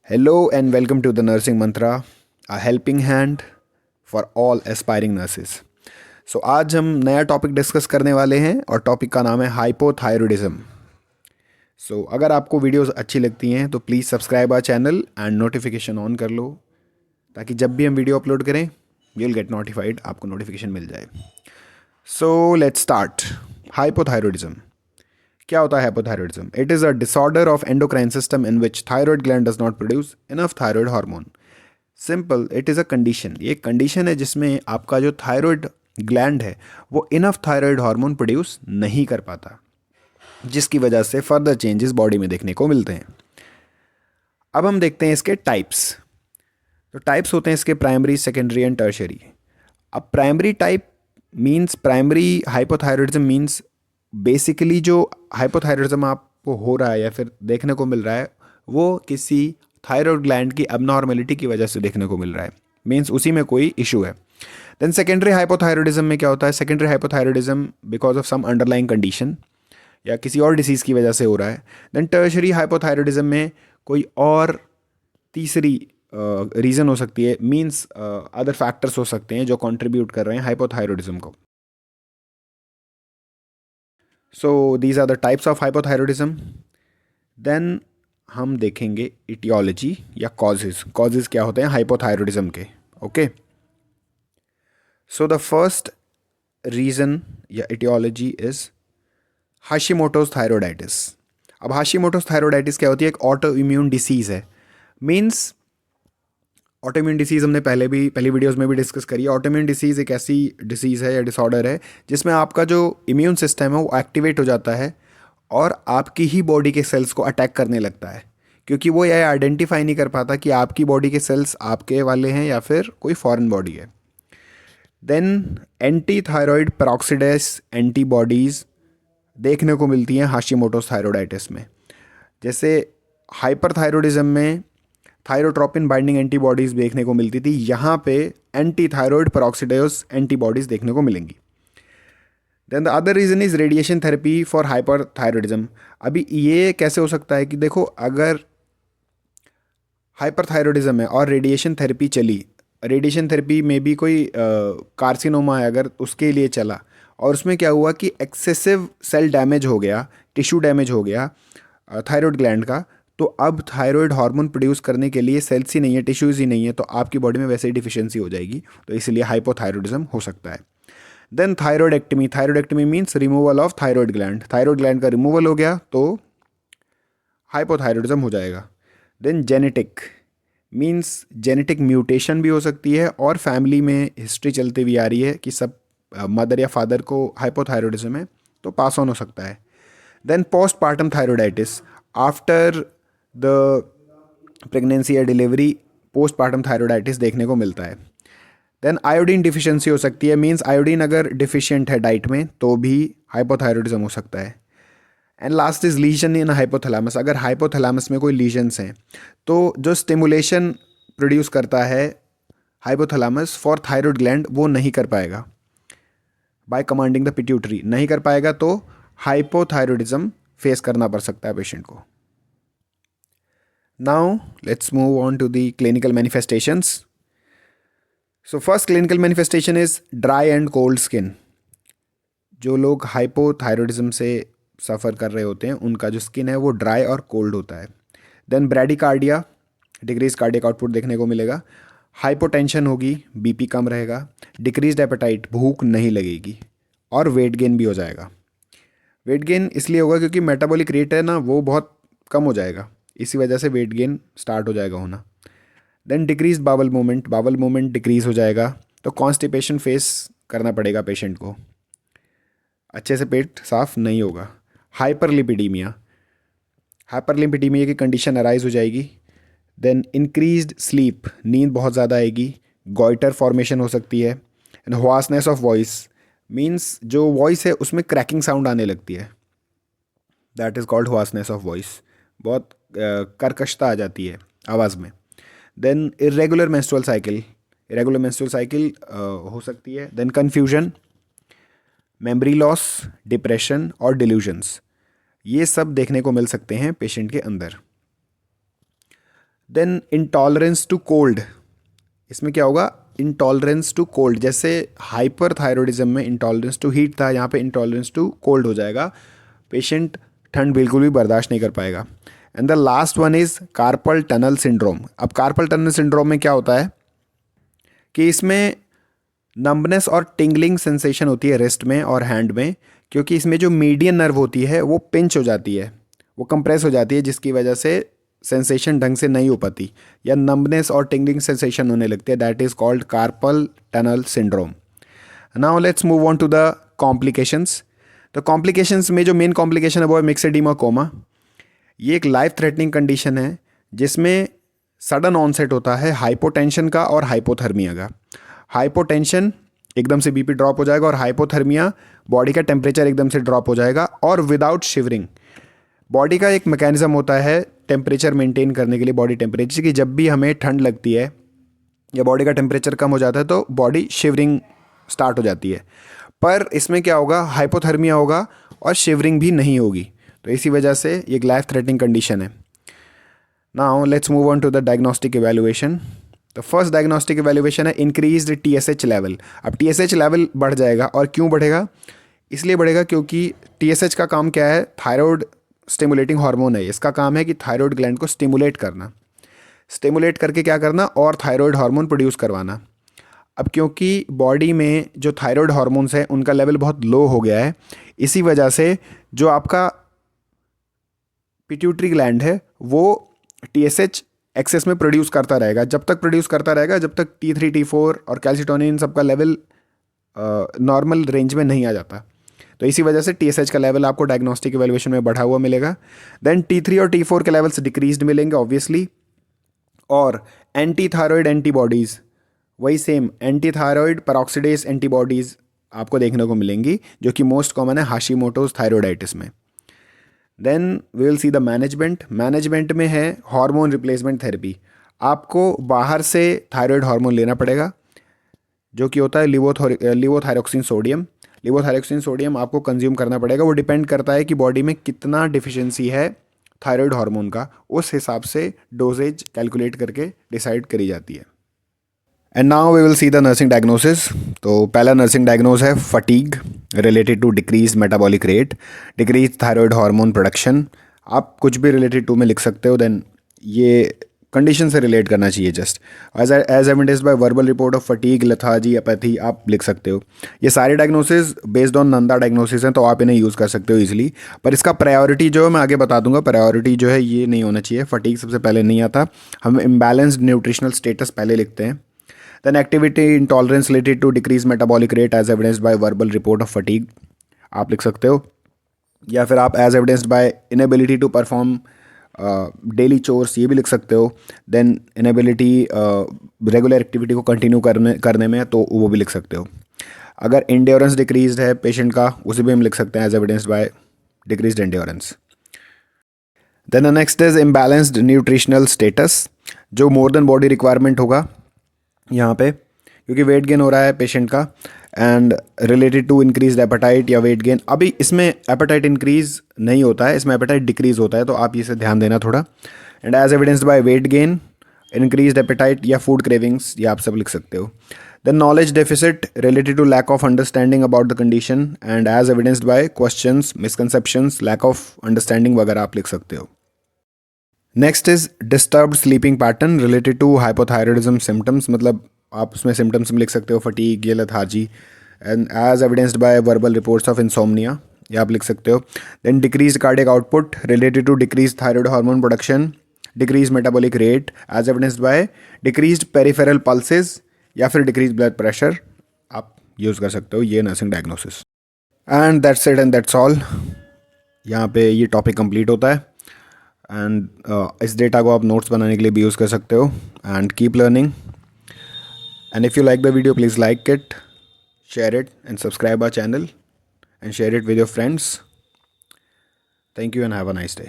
Hello and welcome to the Nursing Mantra, a helping hand for all aspiring nurses. So आज हम नया topic discuss करने वाले हैं और टॉपिक का नाम है हाइपोथायरॉयडिज्म. सो अगर आपको वीडियोस अच्छी लगती हैं तो please subscribe our channel and notification on कर लो ताकि जब भी हम वीडियो अपलोड करें यू विल गेट नोटिफाइड, आपको नोटिफिकेशन मिल जाए. So let's start. हाइपोथायरॉयडिज्म क्या होता है hypothyroidism? It is a disorder of endocrine system in which thyroid gland does not produce enough thyroid hormone. Simple, it is a condition. ये एक condition है जिसमें आपका जो थायराइड ग्लैंड है वो इनफ थायराइड हार्मोन प्रोड्यूस नहीं कर पाता, जिसकी वजह से फर्दर चेंजेस बॉडी में देखने को मिलते हैं. अब हम देखते हैं इसके टाइप्स. तो टाइप्स होते हैं इसके प्राइमरी, सेकेंडरी एंड टर्शियरी. अब primary type means primary hypothyroidism means basically जो हाइपोथायरॉयडिज्म आपको हो रहा है या फिर देखने को मिल रहा है वो किसी थायराइड ग्लैंड की अबनॉर्मेलिटी की वजह से देखने को मिल रहा है, मींस उसी में कोई इशू है. देन सेकेंडरी हाइपोथायरॉयडिज्म में क्या होता है? Secondary hypothyroidism because of some underlying condition या किसी और डिसीज़ की वजह से हो रहा है. देन टर्शरी हाइपोथायरॉयडिज्म में कोई और तीसरी रीज़न हो सकती है, मींस अदर फैक्टर्स हो सकते हैं जो कंट्रीब्यूट कर रहे हैं हाइपोथायरॉयडिज्म को. So these are the types of hypothyroidism. Then हम देखेंगे इटियोलॉजी या कॉजेज. कॉजेज क्या होते हैं हाइपोथायरॉयडिज्म के? Okay, so the first reason या इटियोलॉजी इज हाशिमोटोज थायरोइडाइटिस. अब हाशिमोटोज थायरोइडाइटिस क्या होती है? एक ऑटो इम्यून डिसीज़ है. मीन्स ऑटोइम्यून डिसीज़ हमने पहली वीडियोस में भी डिस्कस करी है. ऑटोइम्यून डिसीज़ एक ऐसी डिसीज़ है या डिसऑर्डर है जिसमें आपका जो इम्यून सिस्टम है वो एक्टिवेट हो जाता है और आपकी ही बॉडी के सेल्स को अटैक करने लगता है, क्योंकि वो यह आइडेंटिफाई नहीं कर पाता कि आपकी बॉडी के सेल्स आपके वाले हैं या फिर कोई फॉरेन बॉडी है. देन एंटी थायराइड पेरोक्सिडेस एंटीबॉडीज़ देखने को मिलती हैं हाशिमोटोज थायरोइडाइटिस में. जैसे हाइपरथायरॉयडिज्म में थायरोट्रोपिन बाइंडिंग एंटीबॉडीज़ देखने को मिलती थी, यहाँ पे एंटी थायराइड पेरोक्सिडेस एंटीबॉडीज़ देखने को मिलेंगी. Then the other reason is radiation therapy for hyperthyroidism. अभी ये कैसे हो सकता है कि देखो, अगर हाइपरथायरॉयडिज्म है और रेडिएशन थेरेपी चली, रेडिएशन थेरेपी में भी कोई कार्सिनोमा है अगर उसके लिए चला और उसमें क्या हुआ कि एक्सेसिव सेल डैमेज हो गया, टिश्यू डैमेज हो गया थायराइड ग्लैंड का, तो अब थायराइड हार्मोन प्रोड्यूस करने के लिए सेल्स ही नहीं है, टिश्यूज़ ही नहीं है, तो आपकी बॉडी में वैसे ही डिफिशियंसी हो जाएगी, तो इसलिए हाइपोथायरॉयडिज्म हो सकता है. Then thyroidectomy. Thyroidectomy means removal of thyroid gland. Thyroid gland का रिमूवल हो गया तो हाइपोथायरॉयडिज्म हो जाएगा. Then genetic means genetic mutation भी हो सकती है और फैमिली में हिस्ट्री चलती हुई आ रही है कि सब मदर या फादर को हाइपोथायरॉयडिज्म है तो पास ऑन हो सकता है. Then postpartum thyroiditis. After the pregnancy या डिलीवरी पोस्ट पार्टम थायरोइडाइटिस देखने को मिलता है. देन आयोडीन डिफिशियंसी हो सकती है, मीन्स आयोडीन अगर डिफिशियंट है डाइट में तो भी हाइपोथायरॉयडिज्म हो सकता है. And last is lesion in hypothalamus. अगर हाइपोथैलेमस में कोई लीजन्स हैं तो जो स्टिमुलेशन प्रोड्यूस करता है हाइपोथैलेमस फॉर थायराइड ग्लैंड वो नहीं कर पाएगा, बाय कमांडिंग द पिट्यूटरी नहीं कर पाएगा, तो हाइपोथायरॉयडिज्म फेस करना पड़ सकता है पेशेंट को. Now let's move on to the clinical manifestations. So first clinical manifestation is dry and cold skin. जो लोग हाइपोथायरॉयडिज्म से सफ़र कर रहे होते हैं उनका जो स्किन है वो ड्राई और कोल्ड होता है. Then bradycardia, decrease cardiac output देखने को मिलेगा. हाइपोटेंशन होगी, बीपी कम रहेगा. डिक्रीज्ड एपेटाइट, भूख नहीं लगेगी. और वेट गेन भी हो जाएगा. वेट गेन इसलिए होगा क्योंकि मेटाबॉलिक रेट है ना वो बहुत कम हो जाएगा, इसी वजह से वेट गेन स्टार्ट हो जाएगा होना. Then decrease bowel movement, bowel movement decrease हो जाएगा, तो कॉन्स्टिपेशन फेस करना पड़ेगा पेशेंट को, अच्छे से पेट साफ नहीं होगा. हाइपरलिपिडीमिया, हाइपरलिपिडीमिया की कंडीशन अराइज हो जाएगी. देन इंक्रीज्ड स्लीप, नींद बहुत ज़्यादा आएगी. गॉइटर फॉर्मेशन हो सकती है. And hoarseness of voice means जो वॉइस है उसमें क्रैकिंग साउंड आने लगती है, that is called hoarseness of voice. बहुत कर्कशता आ जाती है आवाज़ में. Then irregular menstrual cycle, irregular menstrual cycle हो सकती है. Then confusion, memory loss, depression और डिल्यूजन्स, ये सब देखने को मिल सकते हैं पेशेंट के अंदर. देन इंटॉलरेंस टू कोल्ड, इसमें क्या होगा, इंटॉलरेंस टू कोल्ड, जैसे हाइपर थायरॉयडिज्म में इंटॉलरेंस टू हीट था, यहाँ पे इंटॉलरेंस टू कोल्ड हो जाएगा, पेशेंट ठंड बिल्कुल भी बर्दाश्त नहीं कर पाएगा। And the last one is carpel tunnel syndrome. अब कार्पल टनल सिंड्रोम में क्या होता है कि इसमें नंबनेस और टिंगलिंग सेंसेशन होती है रिस्ट में और हैंड में, क्योंकि इसमें जो मीडियन नर्व होती है वो पिंच हो जाती है, वो कंप्रेस हो जाती है, जिसकी वजह से सेंसेशन ढंग से नहीं हो पाती या नंबनेस और टिंगलिंग सेंसेशन होने लगती है। That is called carpal tunnel syndrome. Now let's move on to the complications. तो कॉम्प्लिकेशंस में जो मेन कॉम्प्लिकेशन है वो है मिक्सेडिमा कोमा। ये एक लाइफ थ्रेटनिंग कंडीशन है जिसमें सडन ऑनसेट होता है हाइपोटेंशन का और हाइपोथर्मिया का। हाइपोटेंशन एकदम से बीपी ड्रॉप हो जाएगा और हाइपोथर्मिया बॉडी का टेम्परेचर एकदम से ड्रॉप हो जाएगा, और विदाउट शिवरिंग। बॉडी का एक मैकेनिज्म होता है टेम्परेचर मेंटेन करने के लिए, बॉडी टेम्परेचर की, जब भी हमें ठंड लगती है या बॉडी का टेम्परेचर कम हो जाता है तो बॉडी शिवरिंग स्टार्ट हो जाती है। पर इसमें क्या होगा, हाइपोथर्मिया होगा और शिवरिंग भी नहीं होगी, तो इसी वजह से ये एक लाइफ थ्रेटनिंग कंडीशन है। Now let's move on to the diagnostic evaluation. तो फर्स्ट डायग्नोस्टिक इवैल्यूएशन है इंक्रीज्ड टीएसएच लेवल। अब टीएसएच लेवल बढ़ जाएगा, और क्यों बढ़ेगा, इसलिए बढ़ेगा क्योंकि टीएसएच का काम क्या है, थायराइड स्टिमुलेटिंग हार्मोन है। इसका काम है कि थायराइड ग्लैंड को स्टिमुलेट करना, स्टिमुलेट करके क्या करना, और थायराइड हार्मोन प्रोड्यूस करवाना। अब क्योंकि बॉडी में जो थायराइड हार्मोन्स है उनका लेवल बहुत लो हो गया है, इसी वजह से जो आपका पिट्यूटरी ग्लैंड है वो टीएसएच एक्सेस में प्रोड्यूस करता रहेगा। जब तक प्रोड्यूस करता रहेगा जब तक T3 T4 और कैल्सिटोनिन सबका लेवल नॉर्मल रेंज में नहीं आ जाता, तो इसी वजह से टीएसएच का लेवल आपको डायग्नोस्टिक इवैल्यूएशन में बढ़ा हुआ मिलेगा। देन T3 और T4 के लेवल्स डिक्रीज्ड मिलेंगे ऑब्वियसली, और एंटी थायराइड एंटीबॉडीज़, वही same anti thyroid peroxidase antibodies आपको देखने को मिलेंगी, जो कि मोस्ट कॉमन है हाशिमोटोज थायराइडाइटिस में। Then we will see the management. Management में है हार्मोन रिप्लेसमेंट थेरेपी। आपको बाहर से थायराइड हार्मोन लेना पड़ेगा, जो कि होता है लिवोथायरोक्सिन सोडियम। लिवोथायरोक्सिन सोडियम आपको कंज्यूम करना पड़ेगा। वो डिपेंड करता है कि बॉडी में कितना डिफिशियंसी है थायराइड हार्मोन का, उस हिसाब से डोजेज कैलकुलेट करके डिसाइड करी जाती है। And now we will see the nursing diagnosis. तो पहला नर्सिंग डायग्नोज है fatigue related to decrease metabolic rate, decrease thyroid hormone production. आप कुछ भी रिलेटेड टू में लिख सकते हो, देन ये कंडीशन से रिलेट करना चाहिए just. As evidenced by verbal report of fatigue, lethargy, apathy आप लिख सकते हो। ये सारे diagnosis based on NANDA diagnosis हैं, तो आप इन्हें यूज़ कर सकते हो इजीली। पर इसका प्रायोरिटी जो है मैं आगे बता दूंगा, प्रायोरिटी जो है ये नहीं होना चाहिए। फटीग सबसे पहले नहीं आता, हम इम्बैलेंस्ड न्यूट्रिशनल स्टेटस पहले लिखते हैं। Then activity intolerance related to decrease metabolic rate as evidenced by verbal report of fatigue आप लिख सकते हो, या फिर आप as evidenced by inability to perform daily chores ये भी लिख सकते हो। देन इनएबिलिटी रेगुलर एक्टिविटी को कंटिन्यू करने में, तो वो भी लिख सकते हो। अगर एंड्योरेंस डिक्रीज है पेशेंट का, उसे भी हम लिख सकते हैं as evidenced by decreased endurance. Then the next is imbalanced nutritional status, जो मोर देन बॉडी रिक्वायरमेंट होगा यहाँ पे, क्योंकि वेट गेन हो रहा है पेशेंट का, and related to increase appetite या वेट गेन। अभी इसमें एपेटाइट इंक्रीज नहीं होता है, इसमें एपेटाइट डिक्रीज होता है, तो आप इसे ध्यान देना थोड़ा। And as evidenced by weight gain, increase appetite या फूड क्रेविंग्स, ये आप सब लिख सकते हो। Then knowledge deficit related to lack of understanding about the condition, and as evidenced by questions, misconceptions, lack of understanding वगैरह आप लिख सकते हो। Next is disturbed sleeping pattern related to hypothyroidism symptoms, मतलब आप उसमें सिम्टम्स लिख सकते हो फटीग या lethargy, and as evidenced by verbal reports of insomnia, ये आप लिख सकते हो। Then decrease cardiac output related to decrease thyroid hormone production, decrease metabolic rate as evidenced by decrease peripheral pulses, या फिर डिक्रीज ब्लड प्रेशर आप use कर सकते हो। ये nursing diagnosis, and that's it and that's all. यहाँ पे ये टॉपिक कंप्लीट होता है, एंड इस डेटा को आप नोट्स बनाने के लिए भी यूज़ कर सकते हो। And keep learning, and if you like the video please like it, share it and subscribe our channel and share it with your friends. Thank you and have a nice day.